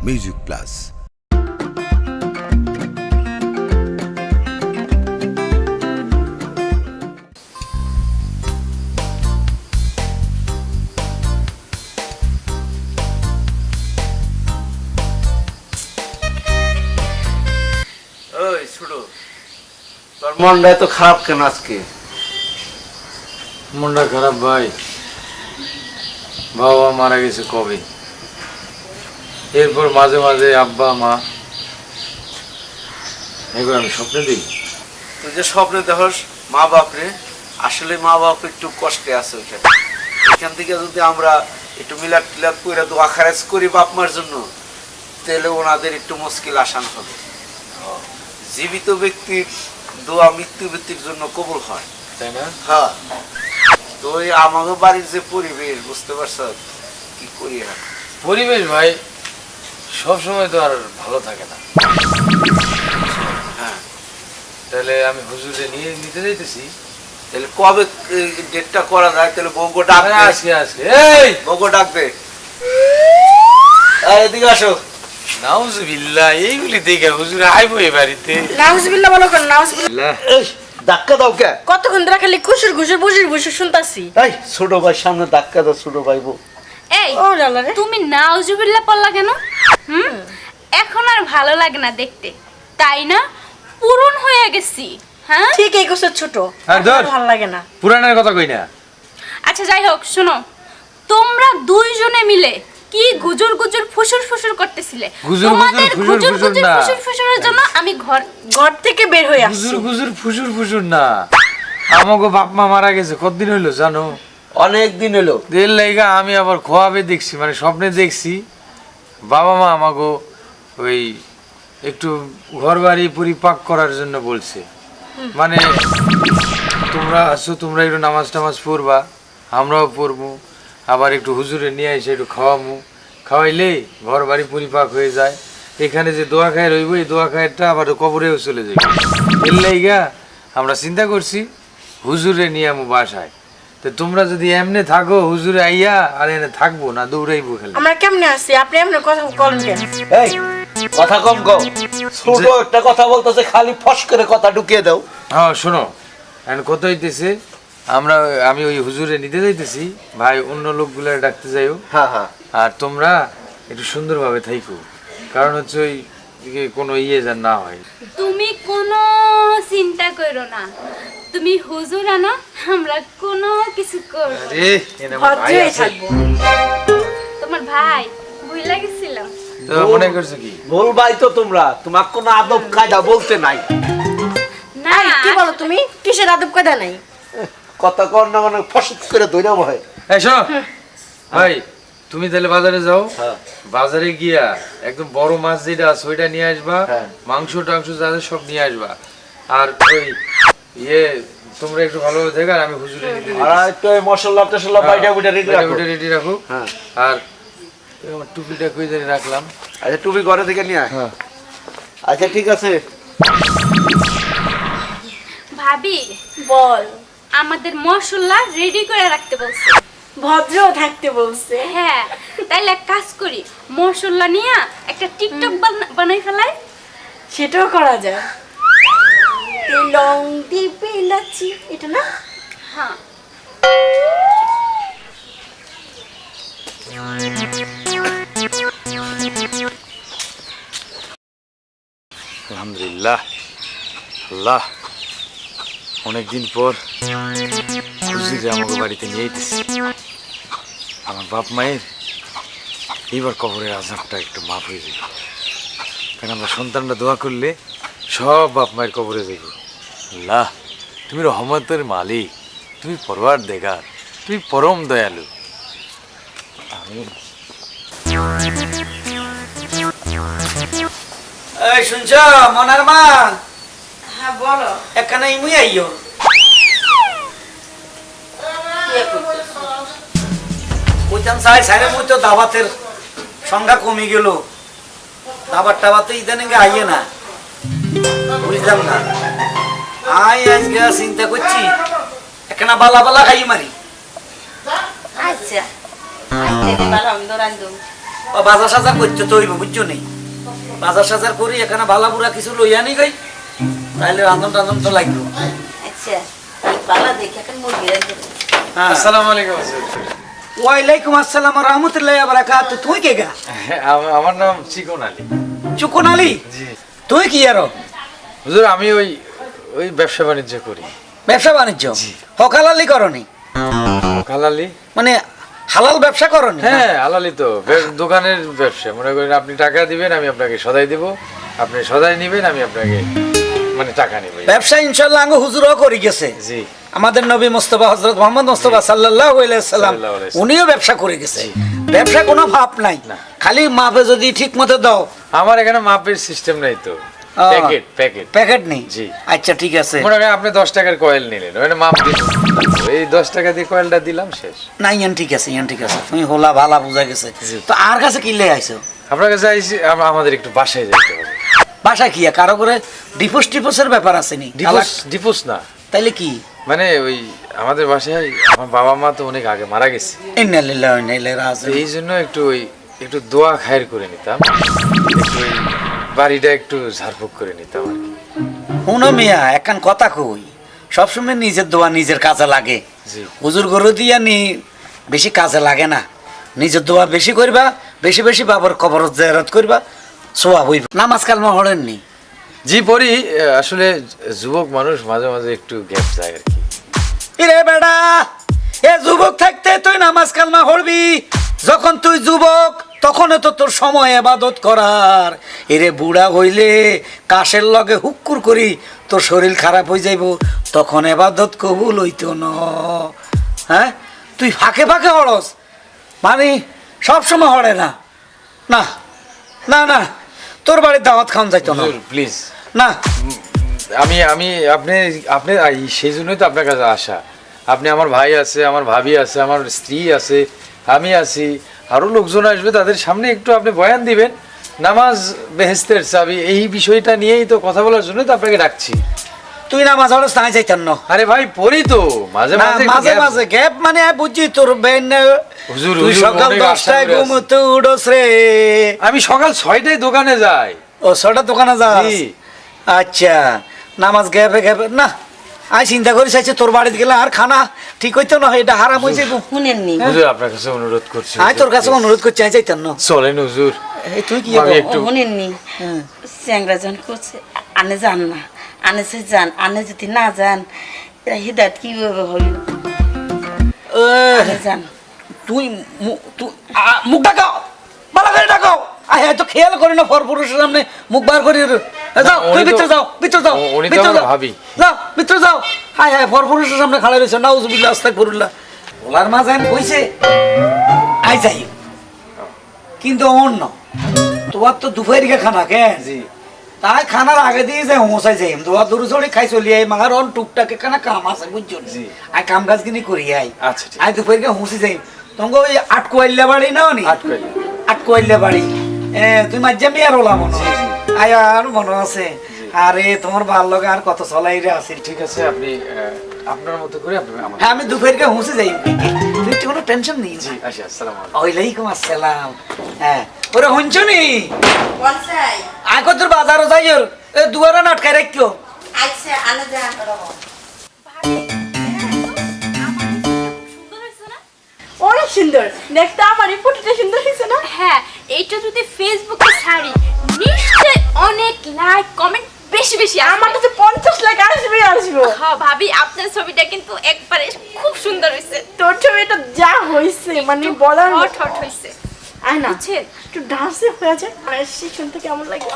Music plus. মনটা এত খারাপ কেন আজকে? মনটা খারাপ ভাই, বাবা মারা গেছে কবে, এরপর মাঝে মাঝে আব্বা মা এগুলো আমি স্বপ্নে দেখি। তুই যে স্বপ্নে দেখস মা বাপরে, আসলে মা বাপ একটু কষ্টে আছে। ওইটা এখান থেকে যদি আমরা একটু মিলাদ টিলাদ করে দোয়া খারেজ করি বাপ মার জন্য, তাহলে ওনাদের একটু মুশকিল আসান হবে। জীবিত ব্যক্তির দোয়া মৃত্যু ব্যক্তির জন্য কবুল হয়, তাই না? হ্যাঁ। তো আমাদের বাড়ির যে পরিবেশ, বুঝতে পারছ কি করি? পরিবেশ ভাই সবসময় তো আর ভালো থাকে না। হ্যাঁ, তাহলে আমি হুজুরে নিতে যাইতেছি। তাহলে কবে ডেটটা করা যায়? তাহলে বউকে ডাকবে, আজকে এই বউকে ডাকবে। এদিকে আসো। নাউজুবিল্লাহ, এইগুলি দেখে হুজুরে আইবো এই বাড়িতে। নাউজুবিল্লাহ বলো কেন? নাউজুবিল্লাহ ধাক্কা দাও কে? কতক্ষণ ধরে খালি খুশুর খুশুর বুঝির বুঝির শুনতাছি। এই ছোট ভাই সামনে ধাক্কা দাও, ছোট ভাই বউ। এই ও লালা রে, তুমি নাউজুবিল্লাহ পড়লা কেন? এখন আর ভালো লাগে না দেখতে, তাই না? পুরন হয়ে গেছি। হ্যাঁ ঠিক এই কষ্ট ছোট, ভালো লাগে না। পুরানের কথা কই না। আচ্ছা যাই হোক, শোনো, তোমরা দুইজনে মিলে কি গুজুর গুজুর ফুসুর ফুসুর করতেছিলে। তোমাদের গুজুর গুজুর ফুসুর ফুসুরের জন্য আমি ঘর থেকে বের হয়ে আসছি। গুজুর গুজুর ফুসুর ফুসুর না, আমাগো বাপ মা মারা গেছে কতদিন হইলো জানো? অনেক দিন হলো। এর লাইগা আমি আবার খোয়াবে দেখছি, মানে স্বপ্নে দেখছি বাবা মা আমাগো ওই একটু ঘর বাড়ি পরিপাক করার জন্য বলছে। মানে তোমরা আসো, তোমরা একটু নামাজ টামাজ পড়বা, আমরাও পড়বো, আবার একটু হুজুরে নিয়ে এসে একটু খাওয়ামু, খাওয়াইলেই ঘর বাড়ি পরিপাক হয়ে যায়। এখানে যে দোয়া খায় রইব, এই দোয়া খায়টা আবার কবরেও চলে যাবে। এর লাইগা আমরা চিন্তা করছি হুজুরে নিয়ে আমু বাসায়। তো তোমরা যদি এমনি থাকো, হুজুরে আইয়া আর এনে থাকবো না, দৌড়াইবো খালি। আমরা কেমনে আছি? আপনি এমন কথা বলেন কেন? এই কথা কম কও, ছোট একটা কথা বলতেছে, খালি ফস করে কথা ঢুকিয়ে দাও। হ্যাঁ শোনো, এখন কত হইতেছে, আমি ওই হুজুরে নিতে যাইতেছি ভাই, অন্য লোকগুলো ডাকতে যাইও। হ্যাঁ হ্যাঁ। আর তোমরা একটু সুন্দরভাবে থাইকো, কারণ হচ্ছে ওই কোনো যেন না হয়। তুমি কোনো চিন্তা করো না, তুমি হুজুর আনো, আমরা কোনো কিছু করব। আরে এনে আমার ভাই ভদ্রই আছে। থাকবো। তোমার ভাই ভুইলা গেছিলাম। তো মনে করছো কি? ভুল ভাই তো তোমরা, তোমার কোনো আদব কায়দা বলতে নাই। না কি বলো তুমি? কিসের আদব কায়দা নাই? কথা কর না, মানে ফসত করে ধইরা বহে। এই শোনো ভাই, তুমি তাহলে বাজারে যাও, হ্যাঁ। বাজারে গিয়া একদম বড় মাছ যেটা আছে ওইটা নিয়ে আসবা, হ্যাঁ। মাংস টাংস যা আছে সব নিয়ে আসবা। আর ওই তোমরা একটু ভালোভাবে দেখো, আর আমি হুজুরে নিতে যাই। আর একটু মশলা টশলা বাইটা বুইটা রেডি রাখো। রেডি রাখো। হ্যাঁ। আর আমার টুপিটা কই জানি রাখলাম। আচ্ছা টুপি ঘরে থেকে নিয়ে আয়। হ্যাঁ। আচ্ছা ঠিক আছে। ভাবি বল। আমাদের মশলা রেডি করে রাখতে বলছে। ভদ্র থাকতে বলছে। হ্যাঁ, তাইলে এক কাজ করি, মশলা নিয়ে একটা টিকটক বানাই ফেলাই। সেটাও করা যায়। লং দিবে লাচি, এটা না? হ্যাঁ আলহামদুলিল্লাহ, আল্লাহ অনেকদিন পর হুজুরে আমাকে বাড়িতে নিয়ে আইতেছি। আমার বাপ মায়ের এইবার কবরের আযাবটা একটু মাফ হয়ে যাবে, কারণ আমরা সন্তানরা দোয়া করলে সব বাপ মায়ের কবরে যাবে। আল্লাহ তুমি রহমতের মালিক, তুমি পরওয়ারদিগার, তুমি পরম দয়ালু। আমিন। এই শুনছ মনার মা? হ্যাঁ বলো। এখানে ইমুই আইও। কইতাম সাইরে মুই তো দাবাতের সংখ্যা কমে গেল, দাবার টাবাতে ইদানিং আইয়ে না, বুঝলাম না। আজকে চিন্তা করছি একখানা বালা বালা খাই মারি। আচ্ছা। বাজার সাজার করতে তো হইব বুঝছো নি বাজার সাজার করি এখানে ভালা বুড়া কিছু লইয়া নি গই তাইলে রান্ধন টান্ধন তো লাগবে আচ্ছা এই পালা দেখে এখন মুরগি রাখবে হ্যাঁ আসসালামু আলাইকুম হুজুর। ওয়ালাইকুম আসসালাম ওয়া রাহমাতুল্লাহি ওয়া বারাকাতুহু তুই কে গা আমার নাম চিকন আলী। চুকন আলী জি তুই কি আরো হুজুর, আমি ওই ব্যবসা বাণিজ্য করি। ব্যবসা বাণিজ্য হকালালি করনি হালালি? মানে হালাল ব্যবসা করনি হ্যাঁ হালালি তো, দোকানের ব্যবসা। মনে করেন আপনি টাকা দিবেন, আমি আপনাকে সদাই দিব, আপনি সদাই নিবেন, আমি আপনাকে মানে টাকা নিব। ব্যবসা ইনশাআল্লাহ আঙ্গ হুজুরও করি গেছে। জি আমাদের নবী মুস্তাফা হযরত মুহাম্মদ মুস্তাফা সাল্লাল্লাহু আলাইহি সাল্লাম সাল্লাল্লাহু আলাইহি সাল্লাম। উনিও ব্যবসা করে গেছে। ব্যবসা কোনো ভাব নাই, না। খালি মাপে যদি ঠিক মতো দাও। আমার এখানে মাপের সিস্টেম নাই তো, প্যাকেট প্যাকেট প্যাকেট নেই। জি। আচ্ছা ঠিক আছে। মনে করেন আপনি 10 টাকার কয়েল নিলেন, ওখানে মাপ দিলেন, এই 10 টাকা দিয়ে কয়েলটা দিলাম, শেষ। না ইয়ান ঠিক আছে, ইয়ান ঠিক আছে, তুমি হোলা ভালা বুঝা গেছে। জি। তো আর কাছে কিনলে আইছো? আপনার কাছে আইছি, আমাদের একটু বাসায় যাইতে হবে। বাসায় কি কারো করে ডিপোস টিপোসের ব্যাপার আছে নি? ডিপোস না, তাইলে কি? মানে ওই আমাদের বাসায় আমার বাবা মা তো অনেক আগে মারা গেছে, ইন্না লিল্লাহি ওয়া ইন্না ইলাইহি তো রাজিউন। এই জন্য একটু দোয়া খায়ের করে নিতাম, একটু ওই বাড়িটা একটু ঝাড়ফুঁক করে নিতাম আর কি। হুনো মিয়া একখান কথা কই, সবসময় নিজের দোয়া নিজের কাজে লাগে। জি হুজুর গরু দিয়া বেশি কাজে লাগে না। নিজের দোয়া বেশি করবা, বেশি বেশি বাবার কবর জিয়ারত করবা, সোয়াব হইব। নামাজ কালমা পড়েননি? জি পড়ি, আসলে যুবক মানুষ মাঝে মাঝে একটু গ্যাপ যায় আর কি। ইরে বেড়া, এ যুবক থাকতে তুই নামাজ কালমা পড়বি? যখন তুই যুবক তখন তো তোর সময় ইবাদত করার। এরে বুড়া হইলে কাশের লগে হুক্কুর করি তোর শরীর খারাপ হয়ে যাইব, তখন ইবাদত কবুল হইতো না। হ্যাঁ তুই ফাঁকে ফাঁকে হড়স, মানে সব সময় হড়ে না। না না না, তোর বাড়ির দাওয়াত খাওয়ান যাইতো না। প্লিজ, না আমি আপনি সেই জন্যই তো আপনার কাছে আসা। আপনি, আমার ভাই আছে, আমার ভাবি আছে, আমার স্ত্রী আছে, আমি আছি, আরো লোকজন আসবে, তাদের সামনে একটু আপনি বয়ান দিবেন। নামাজ বেহেস্তের চাবি, এই বিষয়টা নিয়েই তো কথা বলার জন্য তো আপনাকে ডাকছি। তুই নামাজ হড়স না যাইতাম না? আরে ভাই পড়ি তো মাঝে না, মাঝে মাঝে মাঝে গ্যাপ মানে বুঝছি তোর বেন। হুজুর, তুই হুজুর, সকাল অনেক আশা 10টায় করে আছি। ঘুমোতে উঠোস রে? আমি সকাল 6টায় দোকানে যাই। ও 6টা দোকানে যাস? জি। আচ্ছা, নামাজ গ্যাপে গ্যাপে না। আমি চিন্তা করি চাইছি তোর বাড়িতে গেলে আর খানা ঠিক হইতো না, এটা হারাম হয়েছে। শুনেননি হুজুর আপনার কাছে অনুরোধ করছি, আমি তোর কাছে অনুরোধ করছি, আমি চাইতাম না। চলেন হুজুর। এই তুই কি আমি একটু শুনেননি হ্যাঁ। চ্যাংরা জন করছে আনে যান না, আনে সে যান, আনে যদি না যান এরা হৃদায়ত কিভাবে হইল? আনে যান। তুই মুখ ডাকাও, ভালো করে ডাকাও। আয় তো খেয়াল করি না পর পুরুষের সামনে মুখ বার করি। যাও তুই ভিতরে যাও, ভিতরে যাও, উনি তো ভিতরে আমার যাও, ভাবি। যাও ভিতরে যাও। হায় হায়, পর পুরুষের সামনে খাড়া রয়েছে, নাউজুবিল্লাহ আস্তাগফিরুল্লাহ। ওলার মাঝে কইছে আই যাই, কিন্তু অন্য তোমার তো দুপুরের খানা কেন? জি তাই খানার আগে দিয়ে যাই হোমসাই যাই, দোয়া দূর চড়ি খাই চলি আই। মাগার অন টুকটাকে খানা কাম আছে বুঝছো? জি। আই কাম কাজ কিনি করি আই। আচ্ছা ঠিক আই দুপুরে হোমসি যাই। তোমাকে ওই আটকোয়াইল্লা বাড়ি নাও নি? আটকাইল। আটকোয়াইল্লা বাড়ি তুই মাঝে আমি আর ওলা মনে আয় আর মনে আছে? আরে তোমার ভাল লগে আর কত চলাই রে আছে। ঠিক আছে, আপনি আপনার মতো করে আপনি আমার। হ্যাঁ আমি দুপুরে হোমসি যাই, তুই তো কোনো টেনশন নেই। জি আসি, আসসালামু আলাইকুম। ওয়ালাইকুম আসসালাম। হ্যাঁ ওরে শুনছো নি? পঞ্চাই আয় কত বাজারও যাই, ওর দুয়ারে নাটকায় রাখিও। আচ্ছা আনে যান। অনেক সুন্দর দেখতে, আমার এই ফটোটা সুন্দর হয়েছে না? হ্যাঁ, এইটা যদি ফেসবুকে ছাড়ি নিশ্চয় অনেক লাইক কমেন্ট বেশি বেশি আসবে। আমার কাছে 50 লাখ আসবে আসবো। হ্যাঁ ভাবি, আপনার ছবিটা কিন্তু একবারে খুব সুন্দর হয়েছে, তোর ছবিটা যা হয়েছে মানে বলার হট হট হয়েছে। আয় না বুঝছেন? একটু ডান্সে হয়ে যায়, আর সে শুনতে কেমন লাগে?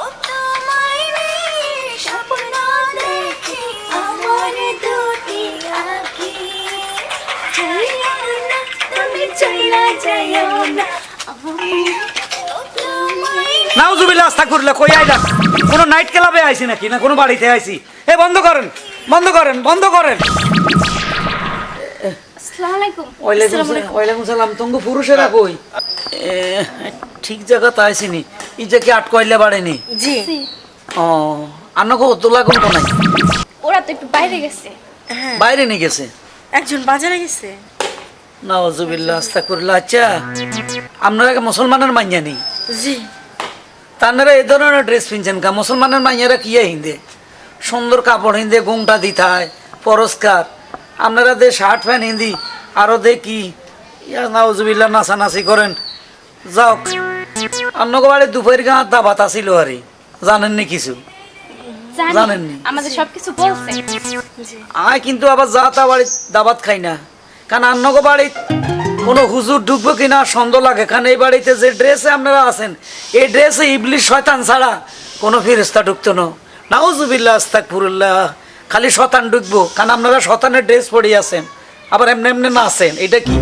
নাউজুবিল্লাহ আস্তাগফিরুল্লাহ। কই আইলা? কোন নাইট ক্লাবে আইছি নাকি না কোনো বাড়িতে আইছি? বন্ধ করেন, বন্ধ করেন, বন্ধ করেন। আসসালামু আলাইকুম। ওয়ালাইকুম সালাম। তঙ্গু পুরুষেরা কই? ঠিক জায়গাতে আইছিনি। এই যে কি আটকইল্লা বাড়েনি? জি ও আন্নকো তোলা কোন নাই? ওরা তো একটু বাইরে গেছে। হ্যাঁ, বাইরে নিয়ে গেছে। একজন বাজারে গেছে। নাউজুবিল্লাহ আস্তাগফিরুল্লাহ। আচ্ছা আপনারা কি মুসলমানের মাইয়া নেই? জি তারা এই ধরনের ড্রেস পিনছেন কা? মুসলমানের মাইয়ারা কি হিন্দে সুন্দর কাপড় হিন্দে ঘুমটা দিতায় পরস্কার, আপনারা দে শার্ট প্যান্ট হিন্দি আরো দে কি ইয়া নাউজুবিল্লাহ নাচানাচি করেন। যাওক আপনাকে বাড়ি দুপুরের গাঁ দাবাত আসিল আরে, জানেননি কিছু? জানি জানেননি? আমাদের সবকিছু বলছে। আয় কিন্তু আবার যা তা বাড়ি দাবাত খাই না, কারণ আপনাকে বাড়ি কোনো হুজুর ঢুকবো কিনা সন্দেহ লাগে। কারণ এই বাড়িতে যে ড্রেসে আপনারা আছেন এই ড্রেসে ইবলিশ শয়তান ছাড়া কোনো ফেরেশতা ঢুকতো না। নাউজুবিল্লাহ আস্তাগফিরুল্লাহ। খালি শয়তান ঢুকবো, কারণ আপনারা শয়তানের ড্রেস পরে আছেন, আবার এমনি এমনি নাচেন। এটা কি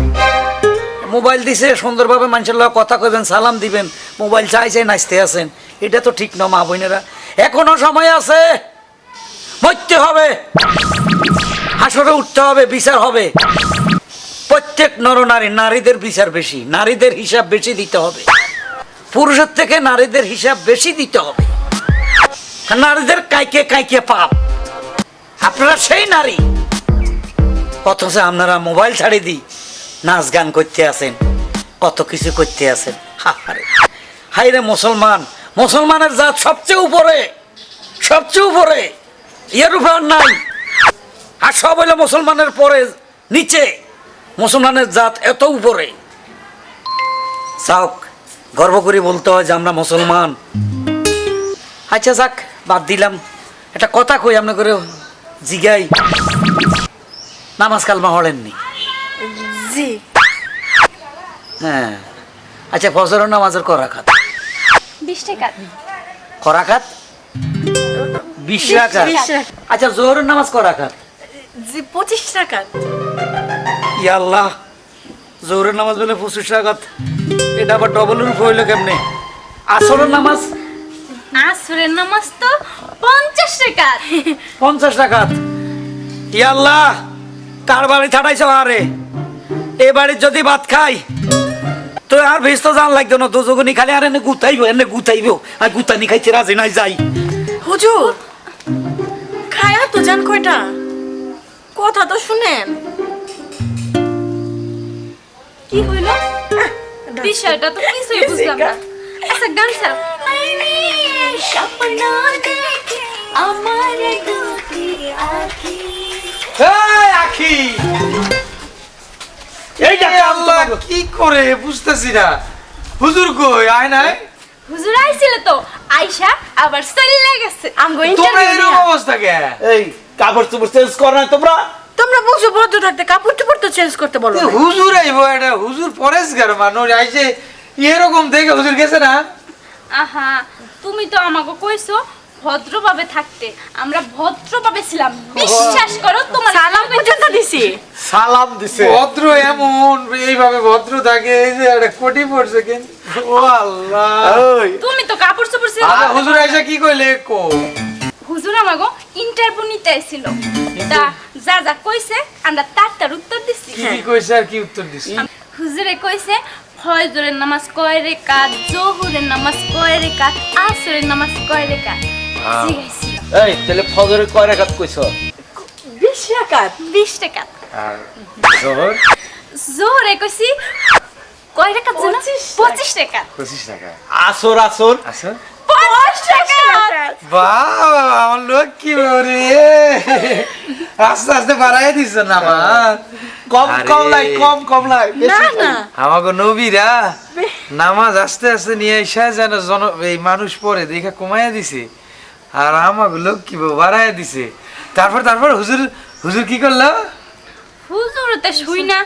মোবাইল দিছে সুন্দরভাবে মানুষের লোক কথা কইবেন, সালাম দিবেন, মোবাইল চাই চাই নাচতে আছেন, এটা তো ঠিক না। মা বোনেরা এখনো সময় আছে, মরতে হবে, হাসরে উঠতে হবে, বিচার হবে। প্রত্যেক নরনারী, নারীদের বিচার বেশি, নারীদের হিসাব বেশি দিতে হবে, পুরুষের থেকে নারীদের হিসাব বেশি দিতে হবে। নারীদের কাইকে কাইকে পাপ, আপনারা সেই নারী, অথচ আপনারা মোবাইল ছাড়ি দিই নাচ গান করতে আছেন, কত কিছু করতে আছেন। হাই রে মুসলমান, মুসলমানের জাত সবচেয়ে উপরে, সবচেয়ে উপরে, এর উপর নাই। আর সব হইলো মুসলমানের পরে নিচে, মুসলমানের জাত এত উপরে। যাক গর্ব করে বলতে হয় যে আমরা মুসলমান। আচ্ছা যাক বাদ দিলাম, একটা কথা কই আপনার করে জিগাই, নামাজ কালমা হলেননি? জি হ্যাঁ আচ্ছা ফজরের নামাজের করাকাত 20 টাকা। করাকাত 20 রাকাত। 20 রাকাত। আচ্ছা জোহরের নামাজ করাকাত? জি 25 টাকা। ইয়া আল্লাহ, জোহরের নামাজ বলে 25 রাকাত, এটা আবার ডবলের উপর হইলো কেমনে? আসরের নামাজ? আসরের নামাজ তো 50 টাকা। 50 রাকাত। ইয়া আল্লাহ, কার বাড়ি ছাড়াইছো? আরে এ বাড়ির যদি ভাত খাই তো আর বেশ তো জান লাগতো না, দুজগুনি খালি আর এনে গুতাইব আর গুতানি খাইতে রাজি নাই। যাই হুজুর খায়া তো জান কয়টা, কথা তো শুনেন। কি হইল? বিষয়টা তো কিছুই বুঝলাম না। আচ্ছা গান ছাড়ো। এই আখি, এই আল্লাহ কি করে বুঝতেছি না। হুজুর কই? আয় নাই? হুজুর আইছিল তো, আয়শা আবার চলে গেছে। আমগো তোমরা ইন্টারভিউ এরকম অবস্থা কে? এই কাপড় চোপড় চেঞ্জ করো না তোমরা? তোমরা বলছো ভদ্র থাকতে, কাপড় চোপড় তো চেঞ্জ করতে বলো না। হুজুর আইবো, এটা হুজুর পরেশগার মানুষ আইছে এরকম দেখে হুজুর গেছে না? আহা, তুমি তো আমাকে কইছো ভদ্রভাবে থাকতে, আমরা ভদ্রভাবে ছিলাম, বিশ্বাস করো। তোমার সালাম পর্যন্ত দিছি। সালাম দিছে। ভদ্র এমন এইভাবে ভদ্র থাকে, এই যে একটা কোটি পড়ছে কিন্তু। ও আল্লাহ, ওই তুমি তো কাপড় চোপড় ছিল। আচ্ছা, হুজুর আইসা কি কইলে কো? হুজুর আমাকে ইন্টারভিউ নিতে আইছিল, তা যা যা কইছে আমরা তার উত্তর দিছি। কি কি কইছে আর কি উত্তর দিছি? হুজুরে কইছে ফজরের নামাজ কয় রেকাত, জোহরের নামাজ কয় রেকাত, আসরের নামাজ কয় রেকাত জিজ্ঞাসিল। এই তাহলে ফজরে কয় রাকাত কইছো? 20 টাকা। 20 টাকা। আর জোহর জোহরে কইছি কয় রেকাত জানো? 25 টাকা। 25 টাকা। আসর আসর আচ্ছা 50 টাকা। বাবা, আমার লোক কি বলে আস্তে আস্তে বাড়াই দিছ না মা। কম আরে। কম লাই, কম কম লাই, না বেশি না আমাকে নবীরা নামাজ আস্তে আস্তে নিয়ে এসে যেন এই মানুষ পরে দেখা কমাইয়া দিছে, আর আমাকে লোক কি বাড়াইয়া দিছে। তারপর হুজুর হুজুর কি করলো? হুজুর তো শুই না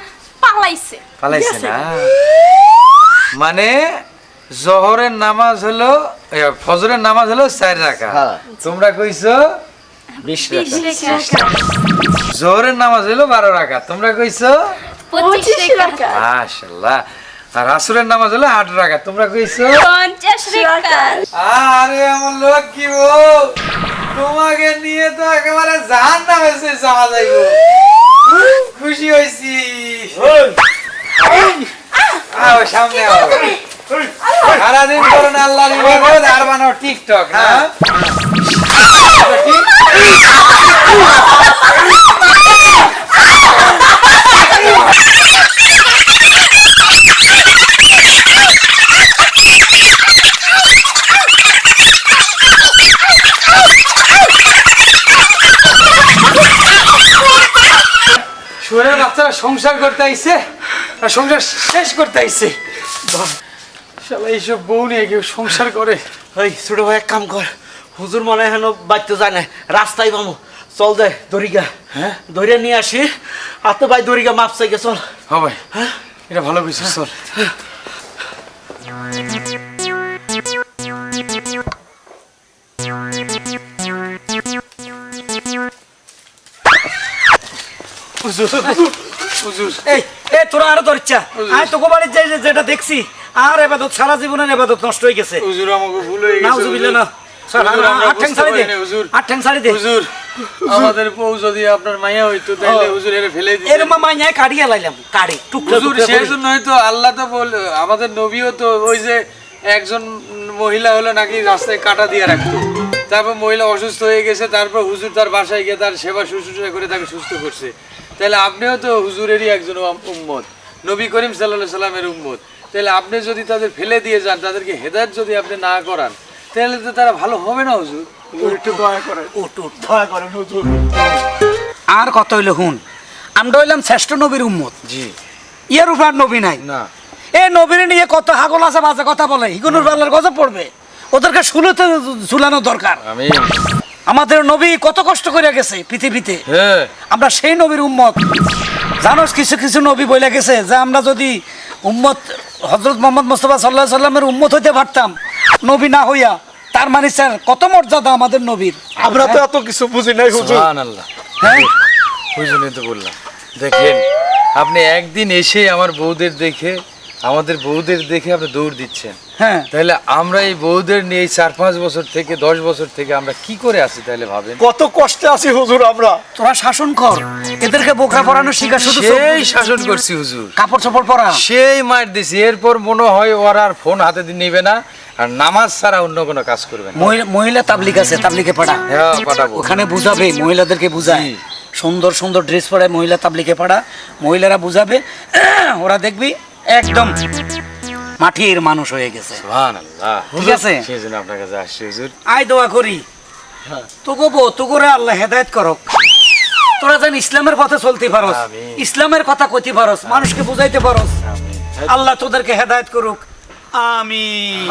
পালাইছে। পালাইছে না? মানে জোহরের নামাজ হলো, ফজরের নামাজ হলো 4 রাকাত, হ্যাঁ। তোমরা কইছো 20 20 রাকাত। টাকা। জোহরের নামাজ হলো 12 রাকাত, তোমরা কইছো 25 টাকা। মাশাআল্লাহ। আর আসরের নামাজ হলো 8 রাকাত, তোমরা কইছো 50 টাকা। আরে আমার লোক কি বল, তোমাকে নিয়ে তো একেবারে জাহান্নামে সে যাওয়া যাইবো। খুব খুশি হইছি। আও সামনে আও। সারাদিন করো না আল্লাহর ইবাদত আর বানাও টিকটক না? ঠিক? সংসার করতে আইছে আর সংসার শেষ করতে আইছে শালা এইসব বউ নিয়ে কেউ সংসার করে? ওই ছোট ভাই এক কাম কর, হুজুর মনে হয় বাড়তে যায় না, রাস্তায় পাবো, চল যায় দড়িগা, হ্যাঁ ধরে নিয়ে আসি। আর তো ভাই দড়িগা মাপ চাইগে, চল। হ্যাঁ ভাই, এটা ভালো কইছিস, চল। এই এ তোরা আরো ধরছা, আমি তোকে বাড়ির যাই যেটা দেখছি, আর এবাদত সারা জীবনের এবাদত নষ্ট হয়ে গেছে। হুজুর আমাকে ভুল হয়ে গেছে। নাউজুবিল্লাহ না। হুজুর আমাদের বউ যদি আপনার মাইয়া হইতো তাহলে হুজুর এর ফেলে দিতেন। এর মামা নিয়ে কাটিয়ে লাইলাম, কাটি টুকরা হুজুর সেই জন্য হয়তো আল্লাহ তো আমাদের নবীও তো ওই যে একজন মহিলা হলো নাকি রাস্তায় কাটা দিয়ে রাখতো, তারপর মহিলা অসুস্থ হয়ে গেছে, তারপর হুজুর তার বাসায় গিয়ে তার সেবা শুশ্রূষা করে তাকে সুস্থ করছে। তাহলে আপনিও তো হুজুরেরই একজন উম্মত, নবী করিম সাল্লাল্লাহু সাল্লামের উম্মত। তাহলে আপনি যদি তাদের ফেলে দিয়ে যান, তাদেরকে হেদায়েত যদি আপনি না করান, তাহলে তো তারা ভালো হবে না। হুজুর একটু দয়া করেন, দয়া করেন হুজুর। আর কত হইলো হুন, আমরা হইলাম শ্রেষ্ঠ নবীর উম্মত, জি, ইয়ার উপর নবী নাই না। এই নবীর নিয়ে কত হাগল আছে, বাজে কথা বলে, হিগুনুর পাল্লার গজব পড়বে, ওদেরকে শুলোতে ঝুলানো দরকার। আমিন। আমাদের নবী কত কষ্ট করে গেছে পৃথিবীতে, হ্যাঁ আমরা সেই নবীর উম্মত। জানোস কিছু কিছু নবী বলে গেছে যে আমরা যদি উম্মত হযরত মুহাম্মদ মুস্তাফা সাল্লাল্লাহু আলাইহি সাল্লামের উম্মত হইতে পারতাম, নবী না হইয়া, তার মানে স্যার কত মর্যাদা আমাদের নবীর। আমরা তো এত কিছু বুঝি নাই হুজুর। সুবহানাল্লাহ। হ্যাঁ ওই জন্যই তো বললাম, দেখেন আপনি একদিন এসে আমার বউদের দেখে, আমাদের বউদের দেখে আপনি দৌড় দিচ্ছেন। হ্যাঁ, তাহলে আমরা এই বউদের নিয়ে 4-5 বছর থেকে 10 বছর থেকে আমরা কি করে আছি তাহলে ভাবেন। কত কষ্টে আছি হুজুর আমরা। তোরা শাসন কর, এদেরকে বোকরা পরানো শিখা, শুধু সেই শাসন করছি হুজুর, কাপড় চোপড় পরা, সেই মার দিছি। এরপর মনে হয় ওরা আর ফোন হাতে নিবে না, আর নামাজ ছাড়া অন্য কোনো কাজ করবে না। মহিলা তাবলিগ আছে, তাবলিগে পাঠা, হ্যাঁ পাঠাবো, ওখানে বুঝাবে, মহিলাদেরকে বুঝায়, জি। সুন্দর সুন্দর ড্রেস পরায় মহিলা তাবলিগে পাঠা, মহিলারা বুঝাবে, ওরা দেখবি একদম মাটির মানুষ হয়ে গেছে। সুবহানাল্লাহ। ঠিক আছে, সেই জন্য আপনার কাছে আসছি হুজুর। আয় দোয়া করি তোকে বউ তোকে আল্লাহ হেদায়েত করক, তোরা যেন ইসলামের পথে চলতে পারস, আমিন। ইসলামের কথা কইতে পারস, মানুষকে বুঝাইতে পারস, আল্লাহ তোদেরকে হেদায়েত করুক। আমিন।